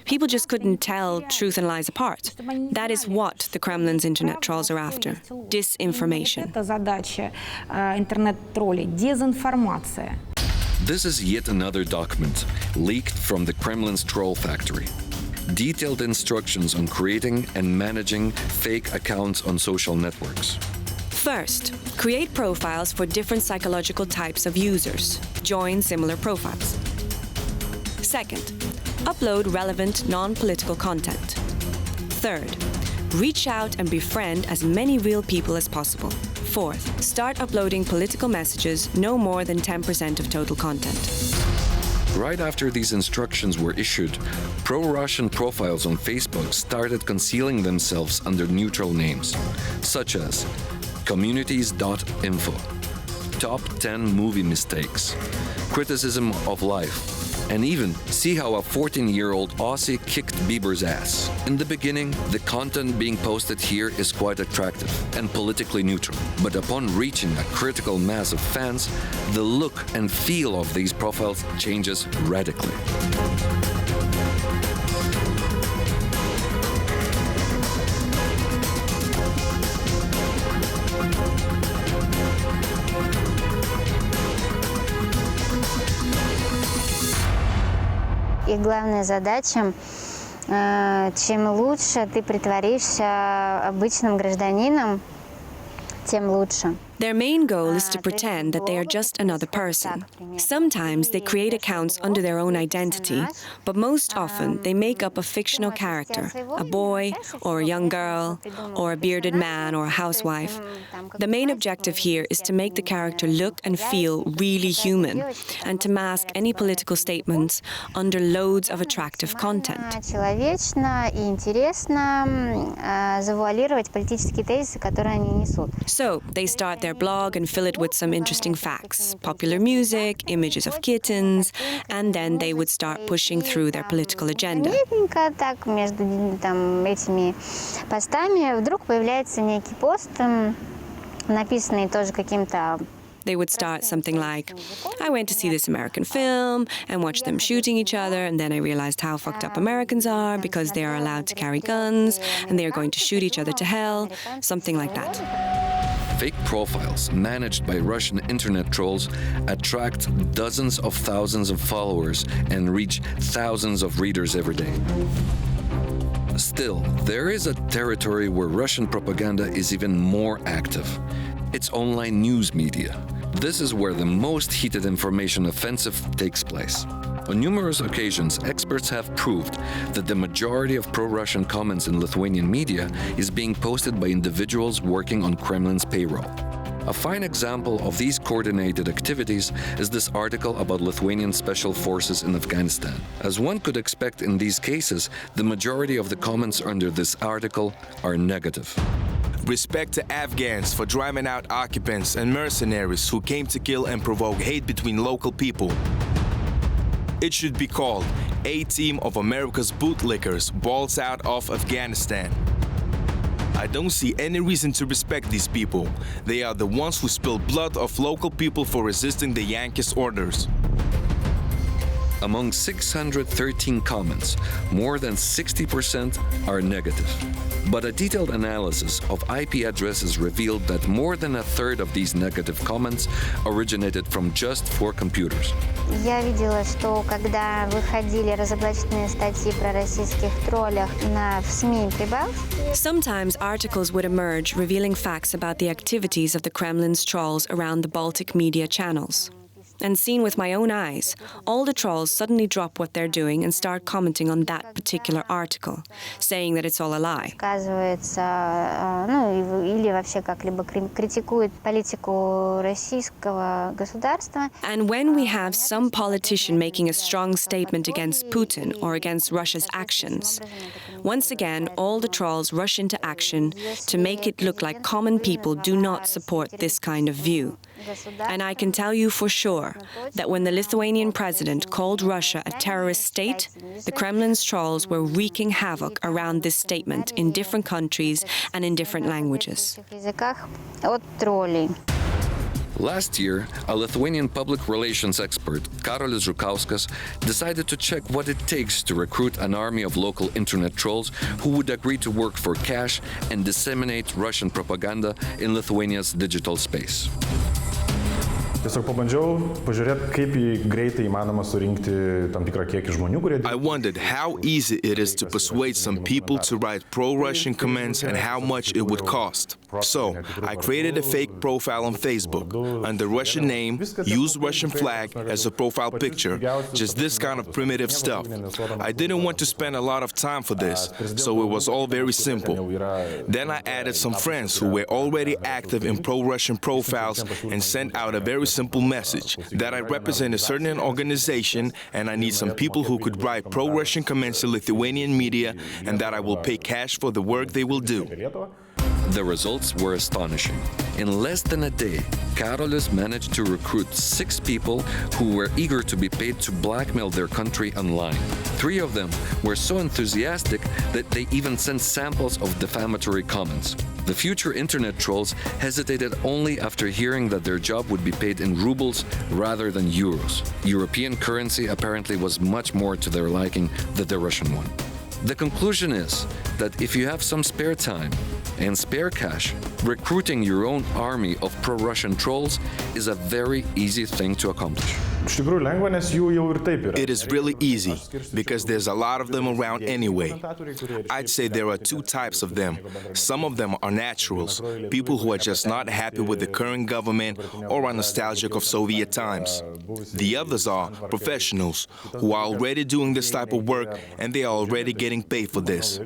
People just couldn't tell truth and lies apart. That is what the Kremlin's internet trolls are after: disinformation. Это задача интернет-троллей – дезинформация. This is yet another document leaked from the Kremlin's troll factory. Detailed instructions on creating and managing fake accounts on social networks. First, create profiles for different psychological types of users. Join similar profiles. Second, upload relevant non-political content. Third, reach out and befriend as many real people as possible. Fourth, start uploading political messages no more than 10% of total content. Right after these instructions were issued, pro-Russian profiles on Facebook started concealing themselves under neutral names, such as communities.info, top 10 movie mistakes, criticism of life, and even see how a 14-year-old Aussie kicked Bieber's ass. In the beginning, the content being posted here is quite attractive and politically neutral. But upon reaching a critical mass of fans, the look and feel of these profiles changes radically. И главная задача, чем лучше ты притворишься обычным гражданином, тем лучше. Their main goal is to pretend that they are just another person. Sometimes they create accounts under their own identity, but most often they make up a fictional character, a boy or a young girl, or a bearded man or a housewife. The main objective here is to make the character look and feel really human, and to mask any political statements under loads of attractive content. Человечно и интересно завуалировать политические тезисы, которые они несут. So they start their blog and fill it with some interesting facts, popular music, images of kittens, and then they would start pushing through their political agenda. Так между этими постами вдруг появляется некий пост, написанный тоже каким-то. They would start something like, I went to see this American film and watched them shooting each other, and then I realized how fucked up Americans are because they are allowed to carry guns and they are going to shoot each other to hell, something like that. Fake profiles managed by Russian internet trolls attract dozens of thousands of followers and reach thousands of readers every day. Still, there is a territory where Russian propaganda is even more active. It's online news media. This is where the most heated information offensive takes place. On numerous occasions, experts have proved that the majority of pro-Russian comments in Lithuanian media is being posted by individuals working on Kremlin's payroll. A fine example of these coordinated activities is this article about Lithuanian special forces in Afghanistan. As one could expect in these cases, the majority of the comments under this article are negative. Respect to Afghans for driving out occupants and mercenaries who came to kill and provoke hate between local people. It should be called A Team of America's Bootlickers Balls Out of Afghanistan. I don't see any reason to respect these people. They are the ones who spilled blood of local people for resisting the Yankees' orders. Among 613 comments, more than 60% are negative. But a detailed analysis of IP addresses revealed that more than a third of these negative comments originated from just 4 computers. Я видела, что когда выходили разоблачительные статьи про российских троллях в СМИ Прибалтики. Sometimes articles would emerge revealing facts about the activities of the Kremlin's trolls around the Baltic media channels. And seen with my own eyes, all the trolls suddenly drop what they're doing and start commenting on that particular article, saying that it's all a lie. Или вообще как-либо критикуют политику российского государства. And when we have some politician making a strong statement against Putin or against Russia's actions, once again, all the trolls rush into action to make it look like common people do not support this kind of view. And I can tell you for sure that when the Lithuanian president called Russia a terrorist state, the Kremlin's trolls were wreaking havoc around this statement in different countries and in different languages. Last year, a Lithuanian public relations expert, Karolis Žukauskas, decided to check what it takes to recruit an army of local internet trolls who would agree to work for cash and disseminate Russian propaganda in Lithuania's digital space. Tiesiog pabandžiau pažiūrėti, kaip greitai įmanoma surinkti tam tikrą kiekį žmonių, kurie... I wondered how easy it is to persuade some people to write pro-Russian comments and how much it would cost. So, I created a fake profile on Facebook under Russian name, used Russian flag as a profile picture, just this kind of primitive stuff. I didn't want to spend a lot of time for this, so it was all very simple. Then I added some friends who were already active in pro-Russian profiles and sent out a very simple message that I represent a certain organization and I need some people who could write pro-Russian comments in Lithuanian media and that I will pay cash for the work they will do. The results were astonishing. In less than a day, Karolis managed to recruit 6 people who were eager to be paid to blackmail their country online. 3 of them were so enthusiastic that they even sent samples of defamatory comments. The future internet trolls hesitated only after hearing that their job would be paid in rubles rather than euros. European currency apparently was much more to their liking than the Russian one. The conclusion is that if you have some spare time and spare cash, recruiting your own army of pro-Russian trolls is a very easy thing to accomplish. It is really easy, because there's a lot of them around anyway. I'd say there are 2 types of them. Some of them are naturals, people who are just not happy with the current government or are nostalgic of Soviet times. The others are professionals, who are already doing this type of work and they are already getting paid for this.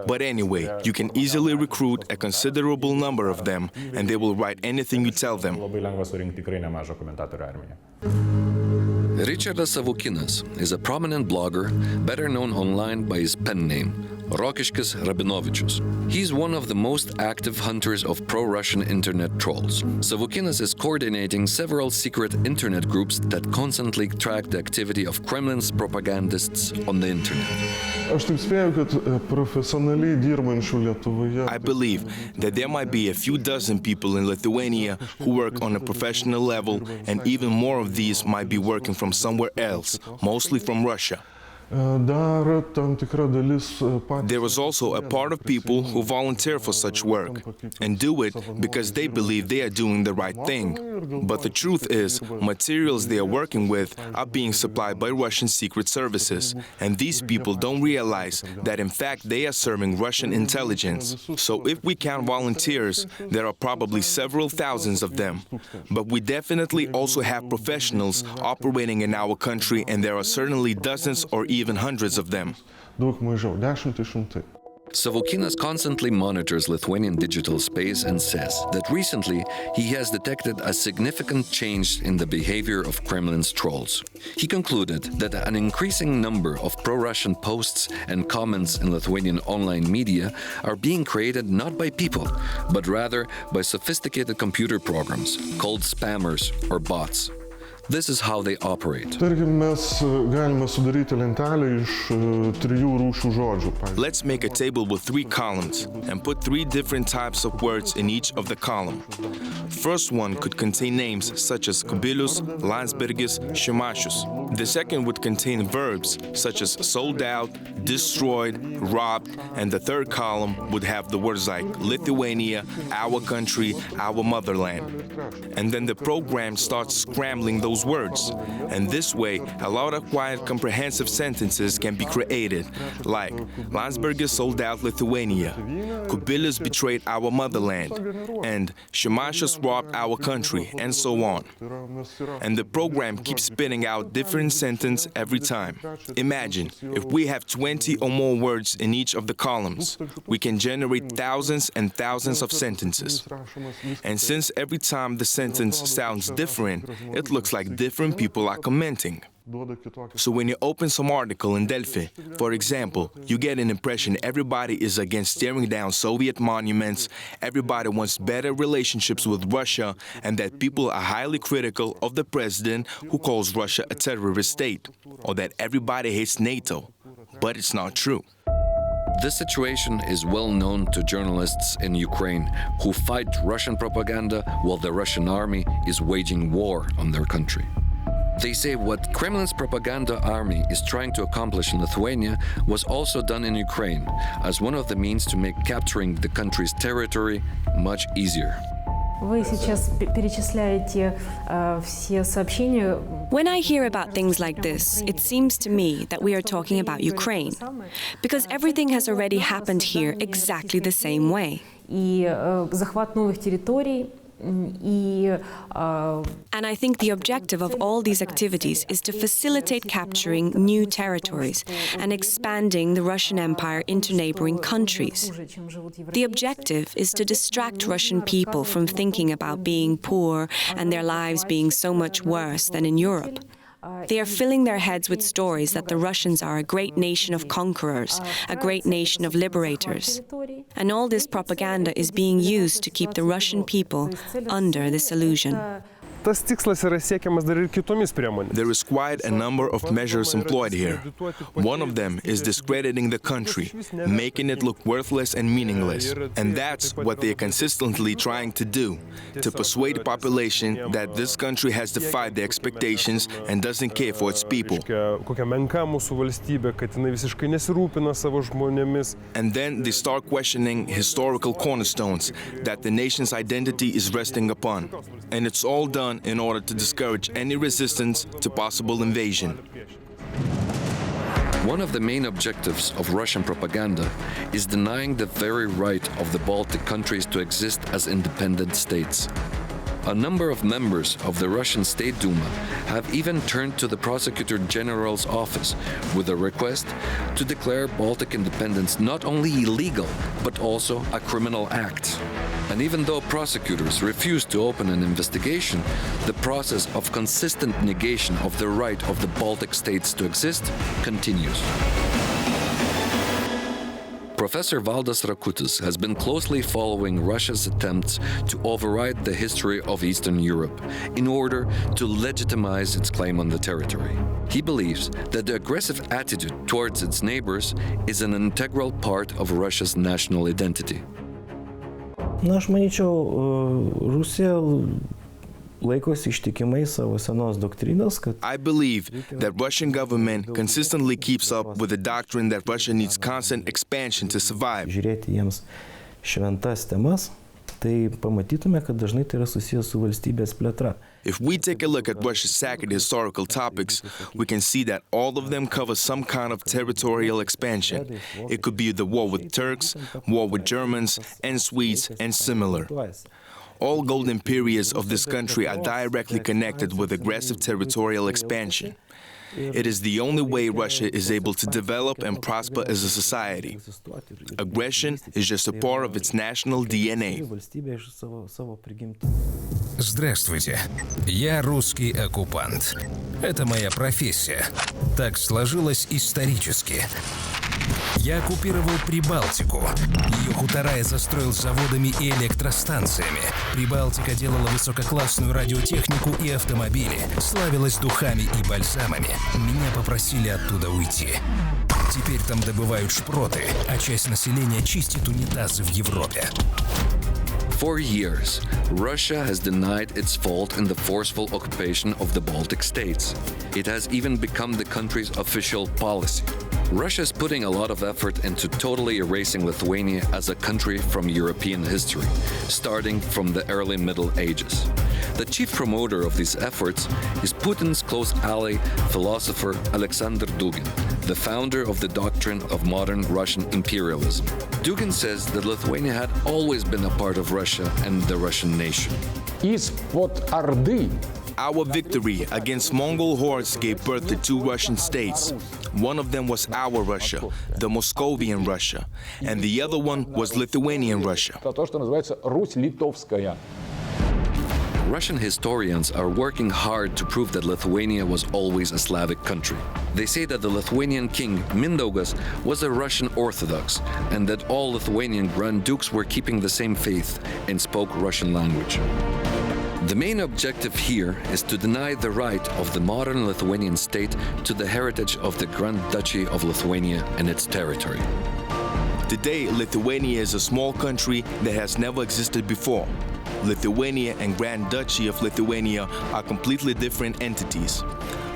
But anyway, you can easily recruit a considerable number of them and they will write anything you tell them. Ričardas Savukynas is a prominent blogger, better known online by his pen name, Rokiškis Rabinovičius. He's one of the most active hunters of pro-Russian internet trolls. Savukynas is coordinating several secret internet groups that constantly track the activity of Kremlin's propagandists on the internet. I believe that there might be a few dozen people in Lithuania who work on a professional level, and even more of these might be working from somewhere else, mostly from Russia. There is also a part of people who volunteer for such work and do it because they believe they are doing the right thing. But the truth is, materials they are working with are being supplied by Russian secret services, and these people don't realize that in fact they are serving Russian intelligence. So if we count volunteers, there are probably several thousands of them. But we definitely also have professionals operating in our country, and there are certainly dozens or even hundreds of them. Savukynas constantly monitors Lithuanian digital space and says that recently he has detected a significant change in the behavior of Kremlin's trolls. He concluded that an increasing number of pro-Russian posts and comments in Lithuanian online media are being created not by people, but rather by sophisticated computer programs called spammers or bots. This is how they operate. Let's make a table with 3 columns and put 3 different types of words in each of the column. First one could contain names such as Kubilius, Landsbergis, Šimašius. The second would contain verbs such as sold out, destroyed, robbed, and the third column would have the words like Lithuania, our country, our motherland. And then the program starts scrambling those words. And this way, a lot of quiet, comprehensive sentences can be created, like Landsbergis sold out Lithuania, Kubilius betrayed our motherland, and Šimašius robbed our country, and so on. And the program keeps spitting out different sentences every time. Imagine, if we have 20 or more words in each of the columns, we can generate thousands and thousands of sentences. And since every time the sentence sounds different, it looks like different people are commenting. So when you open some article in Delphi, for example, you get an impression everybody is against tearing down Soviet monuments, everybody wants better relationships with Russia, and that people are highly critical of the president who calls Russia a terrorist state, or that everybody hates NATO. But it's not true. This situation is well known to journalists in Ukraine who fight Russian propaganda while the Russian army is waging war on their country. They say what Kremlin's propaganda army is trying to accomplish in Lithuania was also done in Ukraine as one of the means to make capturing the country's territory much easier. When I hear about things like this, it seems to me that we are talking about Ukraine, because everything has already happened here exactly the same way. And I think the objective of all these activities is to facilitate capturing new territories and expanding the Russian Empire into neighboring countries. The objective is to distract Russian people from thinking about being poor and their lives being so much worse than in Europe. They are filling their heads with stories that the Russians are a great nation of conquerors, a great nation of liberators. And all this propaganda is being used to keep the Russian people under this illusion. There is quite a number of measures employed here. One of them is discrediting the country, making it look worthless and meaningless. And that's what they are consistently trying to do, to persuade the population that this country has defied their expectations and doesn't care for its people. And then they start questioning historical cornerstones that the nation's identity is resting upon. And it's all done in order to discourage any resistance to possible invasion. One of the main objectives of Russian propaganda is denying the very right of the Baltic countries to exist as independent states. A number of members of the Russian State Duma have even turned to the Prosecutor General's office with a request to declare Baltic independence not only illegal, but also a criminal act. And even though prosecutors refuse to open an investigation, the process of consistent negation of the right of the Baltic states to exist continues. Professor Valdas Rakutis has been closely following Russia's attempts to override the history of Eastern Europe in order to legitimize its claim on the territory. He believes that the aggressive attitude towards its neighbors is an integral part of Russia's national identity. Aš manyčiau, Rusija laikosi ištikimai savo senos doktrinos, kad I believe that Russian government consistently keeps up with the doctrine that Russia needs constant expansion to survive. Žiūrėti jiems šventas temas, tai pamatytume, kad dažnai tai yra susijęs su valstybės plėtra. If we take a look at Russia's sacred historical topics, we can see that all of them cover some kind of territorial expansion. It could be the war with Turks, war with Germans and Swedes, and similar. All golden periods of this country are directly connected with aggressive territorial expansion. It is the only way Russia is able to develop and prosper as a society. Aggression is just a part of its national DNA. Здравствуйте. Я русский оккупант. Это моя профессия. Так сложилось исторически. Я оккупировал Прибалтику. Ее хутора я застроил заводами и электростанциями. Прибалтика делала высококлассную радиотехнику и автомобили, славилась духами и бальзамами. Меня попросили оттуда уйти. Теперь там добывают шпроты, а часть населения чистит унитазы в Европе. For years, Russia has denied its fault in the forceful occupation of the Baltic states. It has even become the country's official policy. Russia is putting a lot of effort into totally erasing Lithuania as a country from European history, starting from the early Middle Ages. The chief promoter of these efforts is Putin's close ally, philosopher Alexander Dugin, the founder of the doctrine of modern Russian imperialism. Dugin says that Lithuania had always been a part of Russia and the Russian nation. Our victory against Mongol hordes gave birth to two Russian states. One of them was our Russia, the Moscovian Russia, and the other one was Lithuanian Russia. Russian historians are working hard to prove that Lithuania was always a Slavic country. They say that the Lithuanian king, Mindaugas, was a Russian Orthodox, and that all Lithuanian Grand Dukes were keeping the same faith and spoke Russian language. The main objective here is to deny the right of the modern Lithuanian state to the heritage of the Grand Duchy of Lithuania and its territory. Today, Lithuania is a small country that has never existed before. Lithuania and Grand Duchy of Lithuania are completely different entities.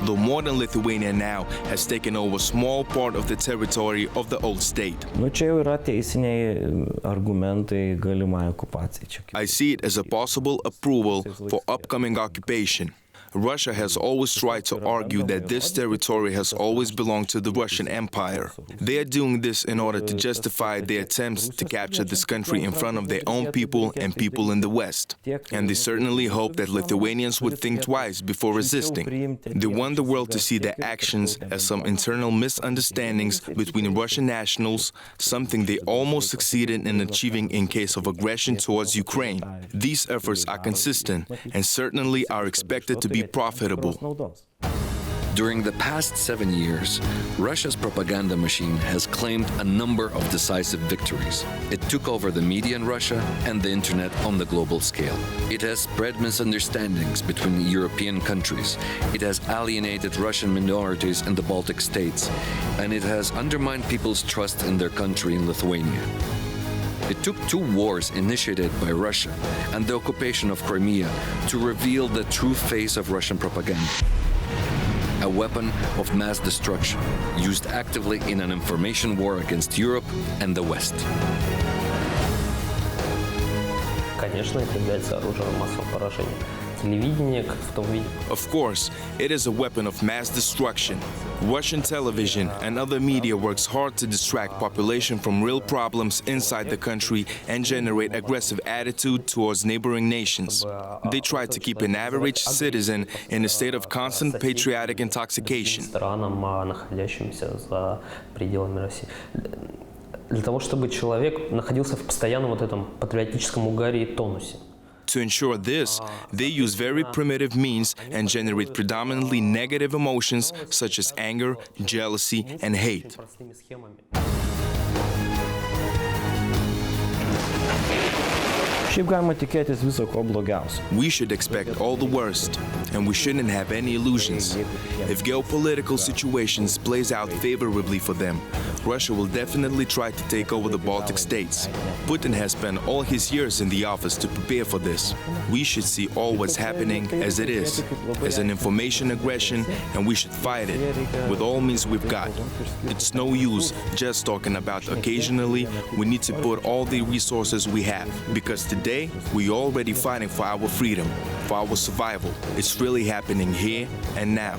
The modern Lithuania now has taken over a small part of the territory of the old state. Čia jau yra teisiniai argumentai galimai okupacijai. I see it as a possible approval for upcoming occupation. Russia has always tried to argue that this territory has always belonged to the Russian Empire. They are doing this in order to justify their attempts to capture this country in front of their own people and people in the West. And they certainly hope that Lithuanians would think twice before resisting. They want the world to see their actions as some internal misunderstandings between Russian nationals, something they almost succeeded in achieving in case of aggression towards Ukraine. These efforts are consistent and certainly are expected to be profitable. During the past 7 years, Russia's propaganda machine has claimed a number of decisive victories. It took over the media in Russia and the internet on the global scale. It has spread misunderstandings between European countries. It has alienated Russian minorities in the Baltic states, and it has undermined people's trust in their country in Lithuania. It took 2 wars initiated by Russia and the occupation of Crimea to reveal the true face of Russian propaganda. A weapon of mass destruction used actively in an information war against Europe and the West. Конечно, это является оружием массового поражения. Телевидение, как в том виде. Of course, it is a weapon of mass destruction. Russian television and other media works hard to distract population from real problems inside the country and generate aggressive attitude towards neighboring nations. They try to keep an average citizen in a state of constant patriotic intoxication. Странам, находящимся за пределами России. Для того, чтобы человек находился в постоянном вот этом патриотическом угаре и тонусе. To ensure this, they use very primitive means and generate predominantly negative emotions such as anger, jealousy, and hate. Šiaip galima tikėtis viso ko blogiausio. We should expect all the worst, and we shouldn't have any illusions. If geopolitical situations plays out favorably for them, Russia will definitely try to take over the Baltic states. Putin has spent all his years in the office to prepare for this. We should see all what's happening as it is, as an information aggression, and we should fight it with all means we've got. It's no use just talking about occasionally. We need to put all the resources we have, because today we're already fighting for our freedom, for our survival. It's really happening here and now.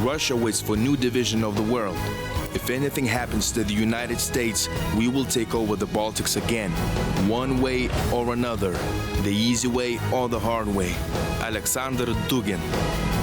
Russia waits for a new division of the world. If anything happens to the United States, we will take over the Baltics again, one way or another, the easy way or the hard way. Alexander Dugin.